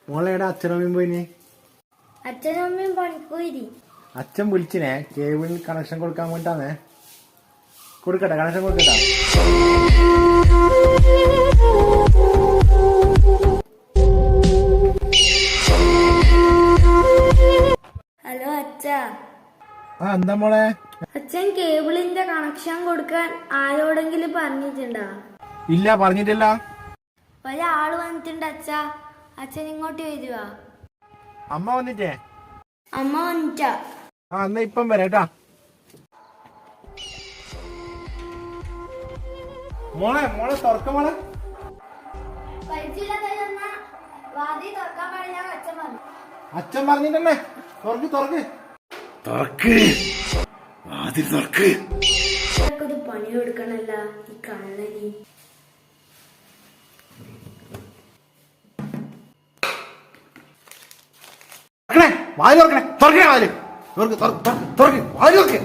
മോളെടാ അച്ഛനും അമ്മയും പോയിനി? അച്ഛനും അമ്മയും പണിക്കോയി. അച്ഛൻ വിളിച്ചിനെ കേബിൾ കണക്ഷൻ കൊടുക്കാൻ വേണ്ടിട്ടാന്നേ. കൊടുക്കട്ടെ, കണക്ഷൻ കൊടുക്കട്ടെ. ഹലോ അച്ഛ. എന്താ മോളെ? അച്ഛൻ കേബിളിന്റെ കണക്ഷൻ കൊടുക്കാൻ ആരോടെങ്കിലും പറഞ്ഞിട്ടുണ്ടോ? ഇല്ല, പറഞ്ഞിട്ടില്ല. ഒരാള് വന്നിട്ടുണ്ട് അച്ഛ. അച്ഛൻ ഇങ്ങോട്ട് വരുവാ. അമ്മ വന്നിട്ടേ? അമ്മ വന്നിട്ടാ. എന്നാ ഇപ്പം വരാട്ടാ. മോളെ മോളെ തുറക്ക മോളെ. അച്ഛൻ പറഞ്ഞിട്ടന്നെ. തുറക്ക് തുറക്ക് തുറക്ക് വാതിൽ തുറക്ക്. ഒരു പണി കൊടുക്കണല്ല ഈ കള്ളനി. വാതിൽ തുറക്കണേ. തുറക്കണേ വാതിൽ. തുറക്ക് തുറക്ക് തുറക്ക് വാതിൽ തുറക്ക്.